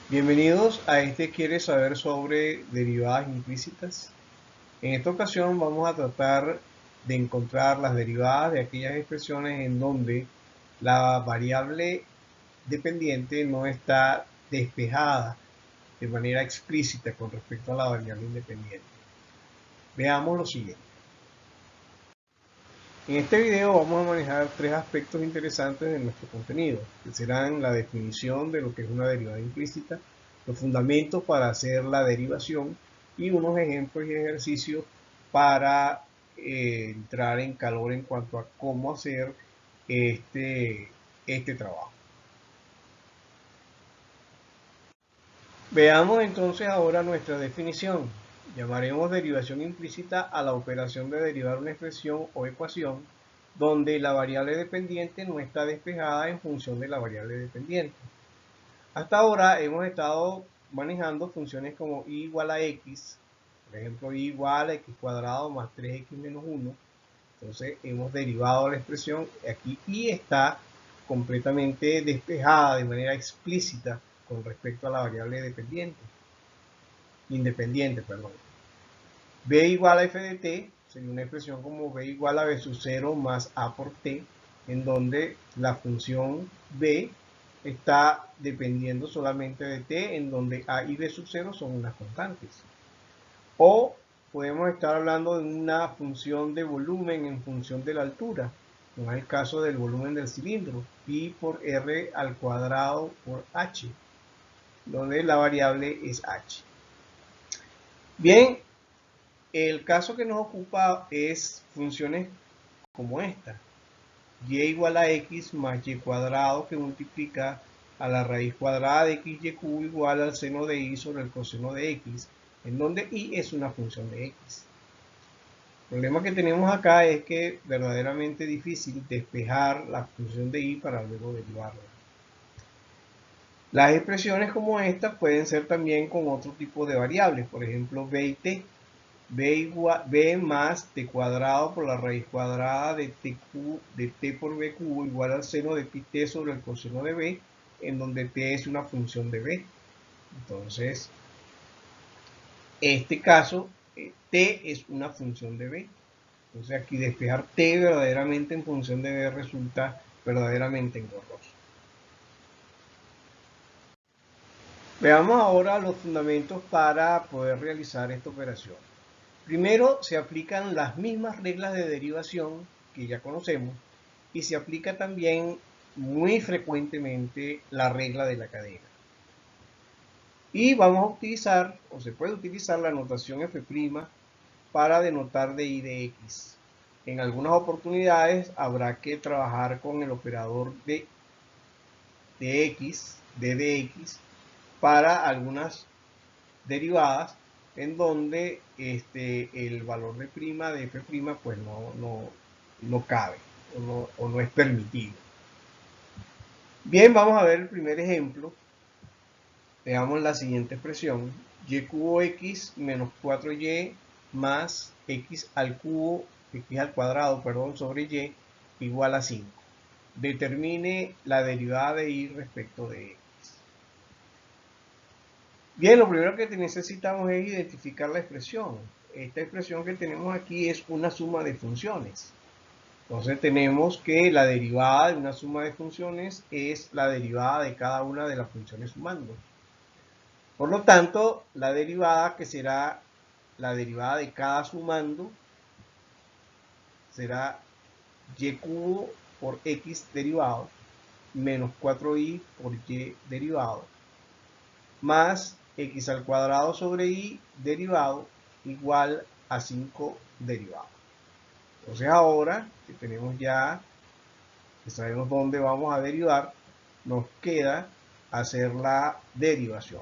Bienvenidos a este Quiere saber sobre derivadas implícitas. En esta ocasión vamos a tratar de encontrar las derivadas de aquellas expresiones en donde la variable dependiente no está despejada de manera explícita con respecto a la variable independiente. Veamos lo siguiente. En este video vamos a manejar tres aspectos interesantes de nuestro contenido, que serán la definición de lo que es una derivada implícita, los fundamentos para hacer la derivación y unos ejemplos y ejercicios para entrar en calor en cuanto a cómo hacer este trabajo. Veamos entonces ahora nuestra definición. Llamaremos derivación implícita a la operación de derivar una expresión o ecuación donde la variable dependiente no está despejada en función de la variable dependiente. Hasta ahora hemos estado manejando funciones como y igual a x, por ejemplo y igual a x cuadrado más 3x menos 1. Entonces hemos derivado la expresión, aquí y está completamente despejada de manera explícita con respecto a la variable independiente. B igual a f de t sería una expresión como b igual a b sub 0 más a por t, en donde la función b está dependiendo solamente de t, en donde a y b sub 0 son unas constantes. O podemos estar hablando de una función de volumen en función de la altura, como es el caso del volumen del cilindro, pi por r al cuadrado por h, donde la variable es h. Bien, el caso que nos ocupa es funciones como esta, y igual a x más y cuadrado que multiplica a la raíz cuadrada de x y cubo igual al seno de y sobre el coseno de x, en donde y es una función de x. El problema que tenemos acá es que es verdaderamente difícil despejar la función de y para luego derivarla. Las expresiones como estas pueden ser también con otro tipo de variables, por ejemplo b y t. B más t cuadrado por la raíz cuadrada de t por b cubo igual al seno de pi t sobre el coseno de b, en donde t es una función de b. Entonces, este caso, t es una función de b. Entonces aquí despejar t verdaderamente en función de b resulta verdaderamente engorroso. Veamos ahora los fundamentos para poder realizar esta operación. Primero, se aplican las mismas reglas de derivación que ya conocemos y se aplica también muy frecuentemente la regla de la cadena. Y vamos a utilizar, o se puede utilizar la notación f' para denotar de y de x. En algunas oportunidades habrá que trabajar con el operador de x, de x, para algunas derivadas en donde el valor de prima de f' pues no cabe o no es permitido. Bien, vamos a ver el primer ejemplo. Veamos la siguiente expresión. Y cubo x menos 4y más x al cubo, x al cuadrado, perdón, sobre y igual a 5. Determine la derivada de y respecto de x. Bien, lo primero que necesitamos es identificar la expresión. Esta expresión que tenemos aquí es una suma de funciones. Entonces tenemos que la derivada de una suma de funciones es la derivada de cada una de las funciones sumando. Por lo tanto, la derivada que será la derivada de cada sumando será y cubo por x derivado menos 4y por y derivado más x al cuadrado sobre y derivado igual a 5 derivado. Entonces ahora que tenemos ya, que sabemos dónde vamos a derivar, nos queda hacer la derivación.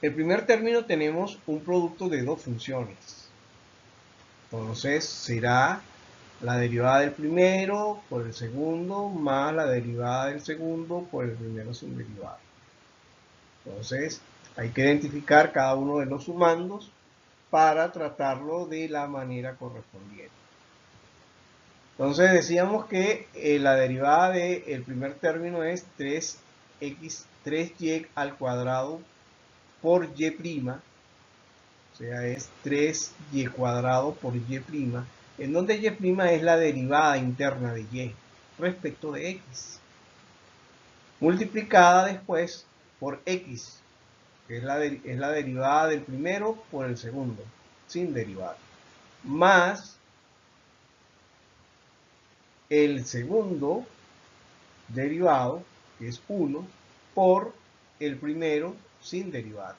El primer término tenemos un producto de dos funciones. Entonces será la derivada del primero por el segundo más la derivada del segundo por el primero sin derivada. Entonces hay que identificar cada uno de los sumandos para tratarlo de la manera correspondiente. Entonces decíamos que la derivada del primer término es 3 x 3y al cuadrado por y', o sea, es 3y cuadrado por y', en donde y' es la derivada interna de y respecto de x, multiplicada después por x, que es la derivada del primero por el segundo, sin derivada, más el segundo derivado, que es 1, por el primero sin derivada.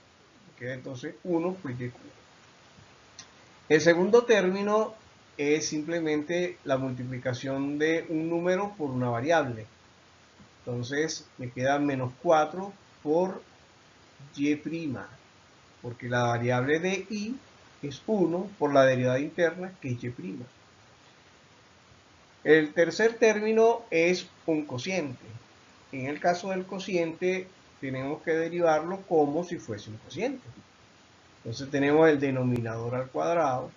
Queda entonces 1 por y cubo. El segundo término es simplemente la multiplicación de un número por una variable. Entonces me queda menos 4 por y', porque la variable de y es 1 por la derivada interna, que es y'. El tercer término es un cociente. En el caso del cociente tenemos que derivarlo como si fuese un cociente. Entonces tenemos el denominador al cuadrado.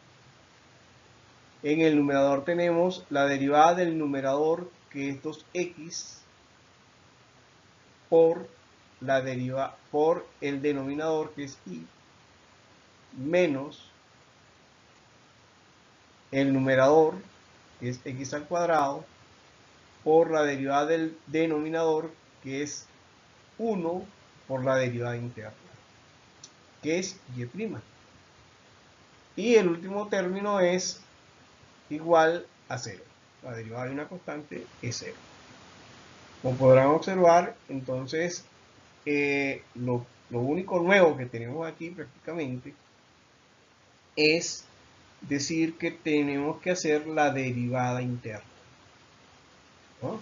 En el numerador tenemos la derivada del numerador, que es 2x, por el denominador, que es y, menos el numerador, que es x al cuadrado, por la derivada del denominador, que es 1 por la derivada interna, que es y'. Y el último término es igual a 0. La derivada de una constante es 0. Como podrán observar, entonces, lo único nuevo que tenemos aquí prácticamente es decir que tenemos que hacer la derivada interna, ¿no?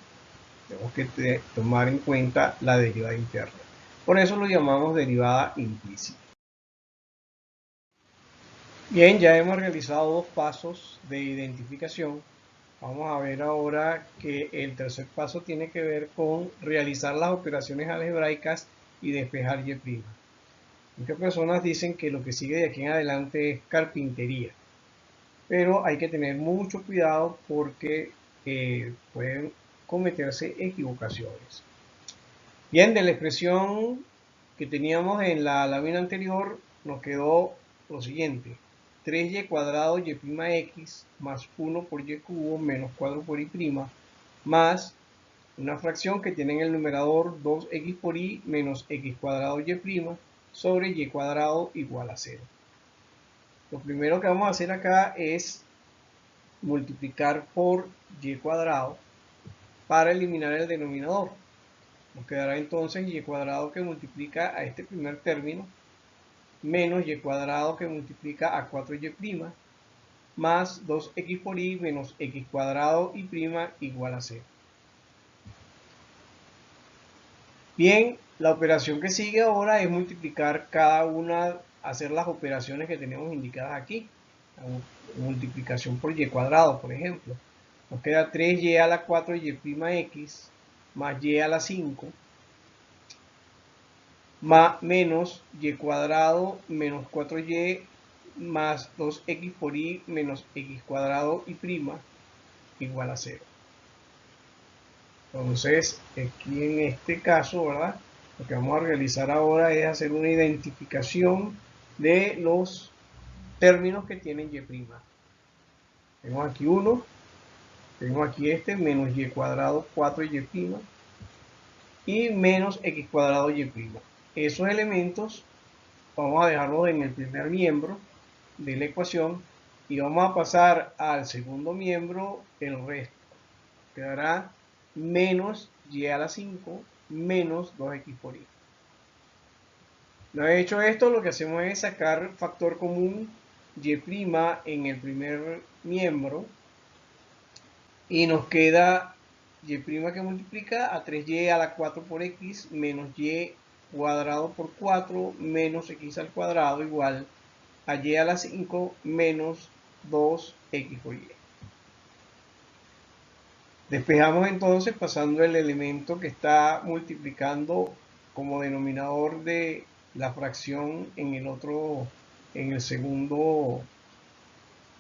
Tenemos que tomar en cuenta la derivada interna. Por eso lo llamamos derivada implícita. Bien, ya hemos realizado dos pasos de identificación. Vamos a ver ahora que el tercer paso tiene que ver con realizar las operaciones algebraicas y despejar y'. Muchas personas dicen que lo que sigue de aquí en adelante es carpintería, pero hay que tener mucho cuidado porque pueden cometerse equivocaciones. Bien, de la expresión que teníamos en la lámina anterior nos quedó lo siguiente: 3y cuadrado y' x más 1 por y cubo menos 4 por y' más una fracción que tiene en el numerador 2x por y menos x cuadrado y' sobre y cuadrado igual a 0. Lo primero que vamos a hacer acá es multiplicar por y cuadrado para eliminar el denominador. Nos quedará entonces y cuadrado, que multiplica a este primer término, menos y cuadrado, que multiplica a 4y', más 2x por y menos x cuadrado y prima igual a 0. Bien, la operación que sigue ahora es multiplicar cada una, hacer las operaciones que tenemos indicadas aquí. La multiplicación por y cuadrado, por ejemplo. Nos queda 3y a la 4y' x más y a la 5 menos y cuadrado menos 4y más 2x por y menos x cuadrado y prima igual a 0. Entonces, aquí en este caso, ¿verdad? Lo que vamos a realizar ahora es hacer una identificación de los términos que tienen y'. Tenemos aquí 1, tenemos aquí este, menos y cuadrado 4y' y menos x cuadrado y'. Esos elementos vamos a dejarlos en el primer miembro de la ecuación y vamos a pasar al segundo miembro el resto. Quedará menos y a la 5 menos 2x por y. Una vez hecho esto, lo que hacemos es sacar factor común y' en el primer miembro y nos queda y' que multiplica a 3y a la 4 por x menos y cuadrado por 4 menos x al cuadrado igual a y a la 5 menos 2x por y. Despejamos entonces pasando el elemento que está multiplicando como denominador de la fracción en el segundo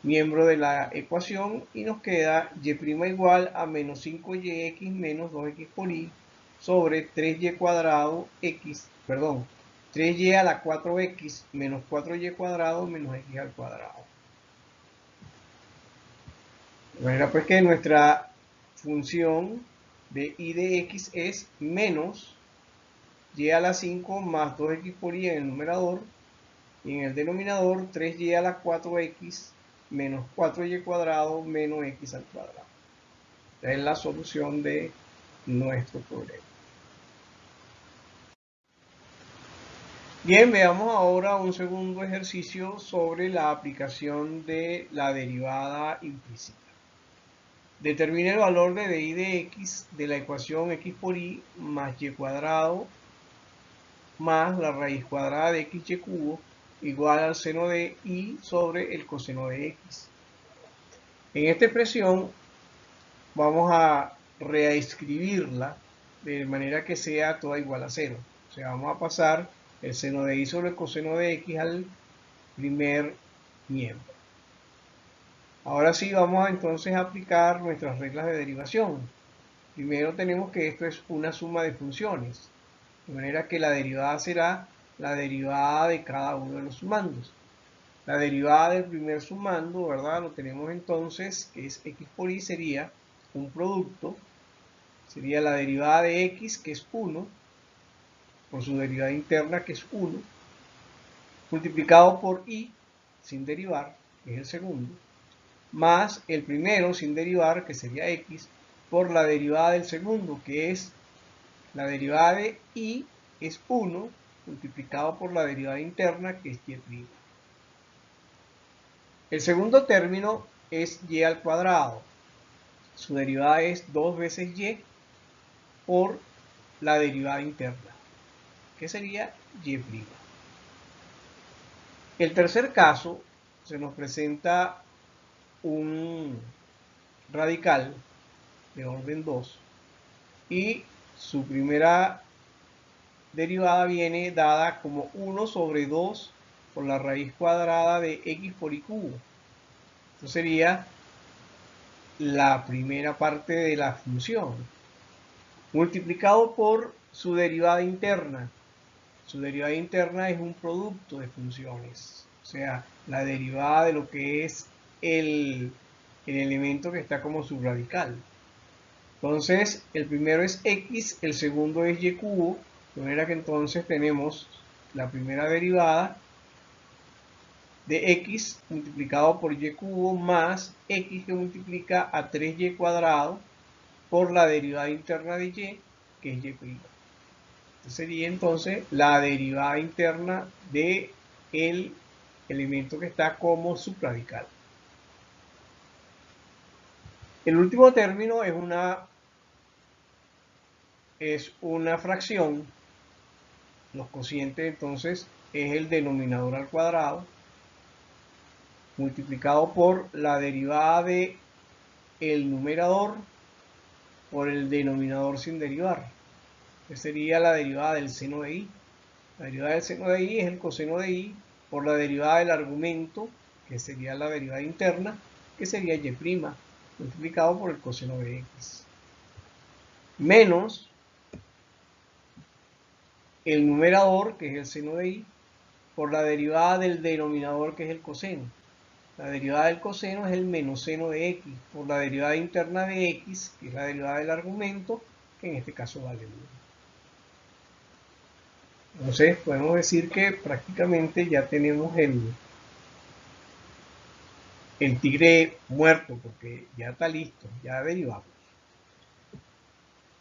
miembro de la ecuación, y nos queda y' igual a menos 5yx menos 2x por y sobre 3y cuadrado x, perdón, 3y a la 4x menos 4y cuadrado menos x al cuadrado. De manera pues que nuestra función de y de x es menos y a la 5 más 2x por y en el numerador, y en el denominador 3y a la 4x menos 4y cuadrado menos x al cuadrado. Esta es la solución de nuestro problema. Bien, veamos ahora un segundo ejercicio sobre la aplicación de la derivada implícita. Determine el valor de y de x de la ecuación x por y más y cuadrado más la raíz cuadrada de xy cubo igual al seno de y sobre el coseno de x. En esta expresión vamos a reescribirla de manera que sea toda igual a 0. O sea, vamos a pasar el seno de y sobre el coseno de x al primer miembro. Ahora sí vamos entonces a aplicar nuestras reglas de derivación. Primero tenemos que esto es una suma de funciones, de manera que la derivada será la derivada de cada uno de los sumandos. La derivada del primer sumando, ¿verdad? Lo tenemos entonces, que es x por y, sería un producto, sería la derivada de x, que es 1, por su derivada interna, que es 1, multiplicado por y, sin derivar, que es el segundo, más el primero, sin derivar, que sería x, por la derivada del segundo, que es la derivada de y, es 1, multiplicado por la derivada interna, que es y'. El segundo término es y al cuadrado. Su derivada es 2 veces y por la derivada interna, que sería y'. El tercer caso se nos presenta un radical de orden 2 y su primera derivada viene dada como 1 sobre 2 por la raíz cuadrada de x por y cubo. Esto sería la primera parte de la función, multiplicado por su derivada interna. Su derivada interna es un producto de funciones, o sea, la derivada de lo que es el elemento que está como subradical. Entonces, el primero es x, el segundo es y cubo, de manera que entonces tenemos la primera derivada de x multiplicado por y cubo más x que multiplica a 3y cuadrado por la derivada interna de y, que es y'. Sería entonces la derivada interna de el elemento que está como subradical. El último término es una fracción. Los cocientes entonces es el denominador al cuadrado multiplicado por la derivada de el numerador por el denominador sin derivar, que sería la derivada del seno de y. La derivada del seno de y es el coseno de y por la derivada del argumento, que sería la derivada interna, que sería y', multiplicado por el coseno de x, menos el numerador, que es el seno de y, por la derivada del denominador, que es el coseno. La derivada del coseno es el menos seno de x, por la derivada interna de x, que es la derivada del argumento, que en este caso vale 1. Entonces podemos decir que prácticamente ya tenemos el tigre muerto, porque ya está listo, ya derivamos.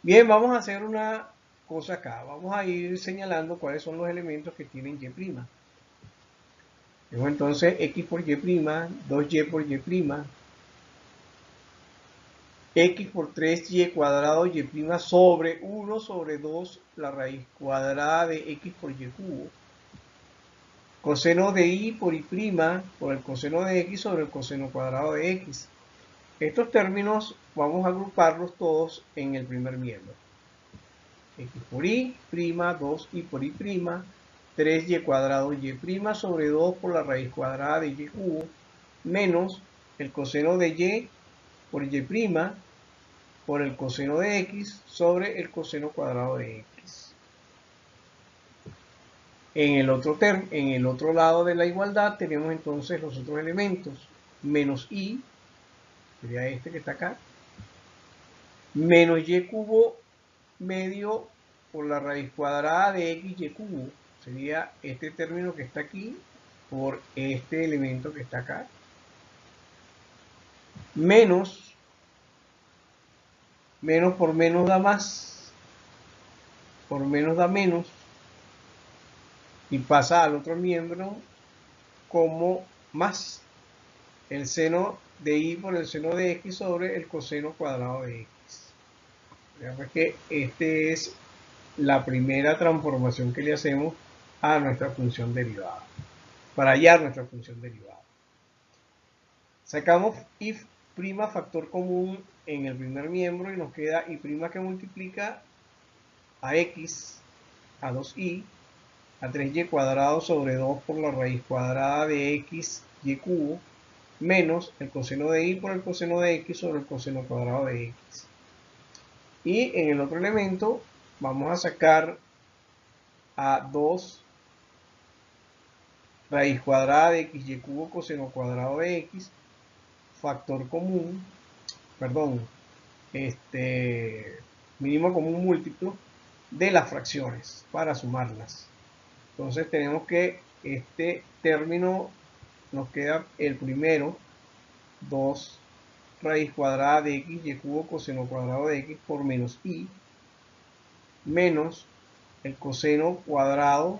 Bien, vamos a hacer una cosa acá. Vamos a ir señalando cuáles son los elementos que tienen y'. Tengo entonces x por y', 2y por y', x por 3y cuadrado y' sobre 1 sobre 2 la raíz cuadrada de x por y cubo. Coseno de y por y' por el coseno de x sobre el coseno cuadrado de x. Estos términos vamos a agruparlos todos en el primer miembro. X por y', 2y por y', 3y cuadrado y' sobre 2 por la raíz cuadrada de y cubo, menos el coseno de y por y', por el coseno de x sobre el coseno cuadrado de x. En el otro lado de la igualdad tenemos entonces los otros elementos. Menos y, sería este que está acá, menos y cubo medio por la raíz cuadrada de x y cubo. Sería este término que está aquí por este elemento que está acá. Menos por menos da más. Por menos da menos. Y pasa al otro miembro como más. El seno de y por el seno de x sobre el coseno cuadrado de x. Veamos que esta es la primera transformación que le hacemos a nuestra función derivada, para hallar nuestra función derivada. Sacamos y' factor común en el primer miembro y nos queda y' que multiplica a x, a 2y, a 3y cuadrado sobre 2 por la raíz cuadrada de x y cubo, menos el coseno de y por el coseno de x sobre el coseno cuadrado de x. Y en el otro elemento vamos a sacar a 2 raíz cuadrada de x y cubo coseno cuadrado de x, factor común, perdón, mínimo común múltiplo de las fracciones para sumarlas. Entonces tenemos que este término nos queda el primero, 2 raíz cuadrada de x y cubo coseno cuadrado de x por menos y, menos el coseno cuadrado,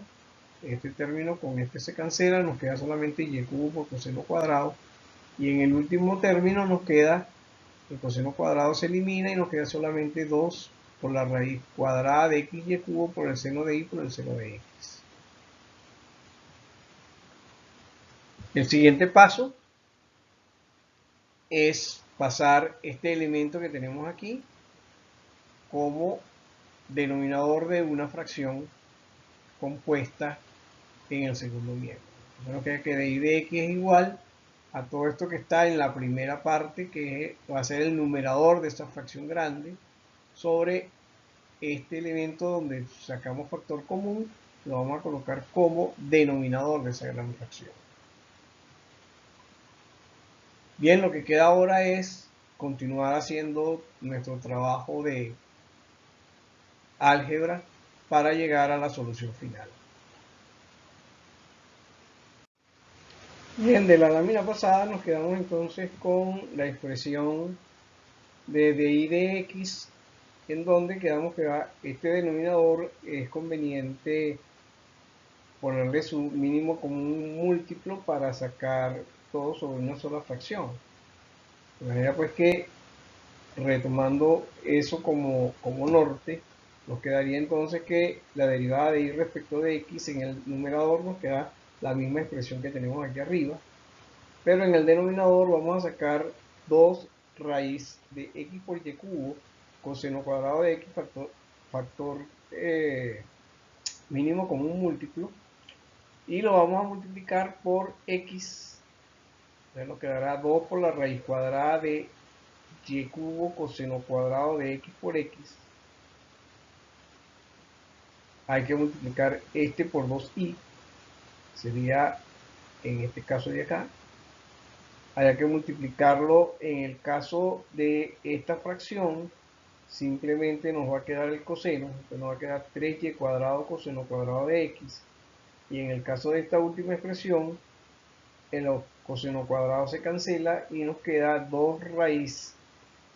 este término con este se cancela, nos queda solamente y cubo por coseno cuadrado, y en el último término nos queda, el coseno cuadrado se elimina y nos queda solamente 2 por la raíz cuadrada de x y cubo por el seno de y por el seno de x. El siguiente paso es pasar este elemento que tenemos aquí como denominador de una fracción compuesta en el segundo miembro. Bueno, que de y de x es igual a todo esto que está en la primera parte, que va a ser el numerador de esta fracción grande, sobre este elemento donde sacamos factor común, lo vamos a colocar como denominador de esa gran fracción. Bien, lo que queda ahora es continuar haciendo nuestro trabajo de álgebra para llegar a la solución final. Bien, de la lámina pasada nos quedamos entonces con la expresión de dy de x, en donde quedamos que este denominador es conveniente ponerle su mínimo común múltiplo para sacar todo sobre una sola fracción. De manera pues que, retomando eso como norte, nos quedaría entonces que la derivada de y respecto de x en el numerador nos queda la misma expresión que tenemos aquí arriba, pero en el denominador vamos a sacar 2 raíz de x por y cubo coseno cuadrado de x factor mínimo común múltiplo, y lo vamos a multiplicar por x. Entonces nos quedará 2 por la raíz cuadrada de y cubo coseno cuadrado de x por x. Hay que multiplicar este por 2y, sería en este caso de acá. Hay que multiplicarlo en el caso de esta fracción, simplemente nos va a quedar el coseno, entonces nos va a quedar 3y cuadrado coseno cuadrado de x. Y en el caso de esta última expresión, el coseno cuadrado se cancela y nos queda 2 raíz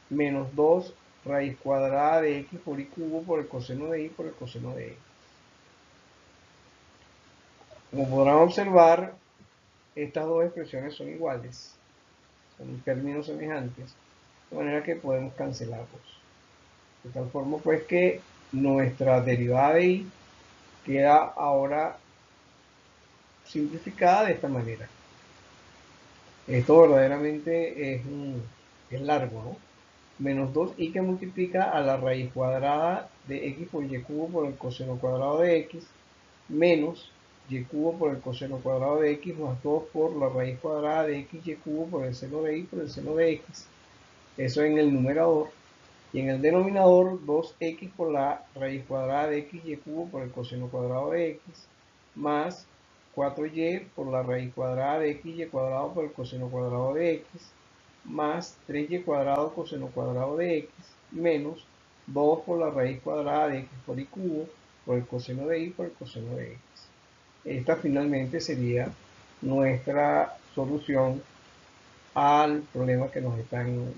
menos 2 raíz cuadrada de x por y cubo por el coseno de y por el coseno de x. Como podrán observar, estas dos expresiones son iguales, son términos semejantes, de manera que podemos cancelarlos. De tal forma pues que nuestra derivada de y queda ahora simplificada de esta manera. Esto verdaderamente es largo, ¿no? Menos 2y que multiplica a la raíz cuadrada de x por y cubo por el coseno cuadrado de x, menos y cubo por el coseno cuadrado de x más 2 por la raíz cuadrada de x y cubo por el seno de y por el seno de x. Eso en el numerador. Y en el denominador 2x por la raíz cuadrada de x y cubo por el coseno cuadrado de x, más 4y por la raíz cuadrada de x y cuadrado por el coseno cuadrado de x, más 3y cuadrado coseno cuadrado de x, menos 2 por la raíz cuadrada de x por y cubo por el coseno de y por el coseno de x. Esta finalmente sería nuestra solución al problema que nos están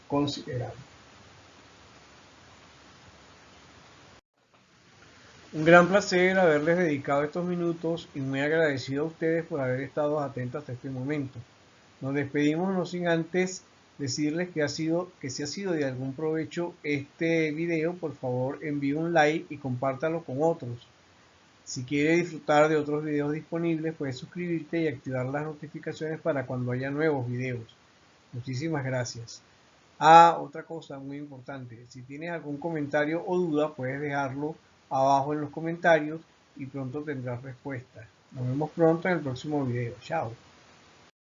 considerando. Un gran placer haberles dedicado estos minutos y muy agradecido a ustedes por haber estado atentos hasta este momento. Nos despedimos no sin antes decirles que si ha sido de algún provecho este video, por favor envíe un like y compártalo con otros. Si quiere disfrutar de otros videos disponibles, puedes suscribirte y activar las notificaciones para cuando haya nuevos videos. Muchísimas gracias. Otra cosa muy importante, si tienes algún comentario o duda, puedes dejarlo abajo en los comentarios y pronto tendrás respuesta. Nos vemos pronto en el próximo video. Chao.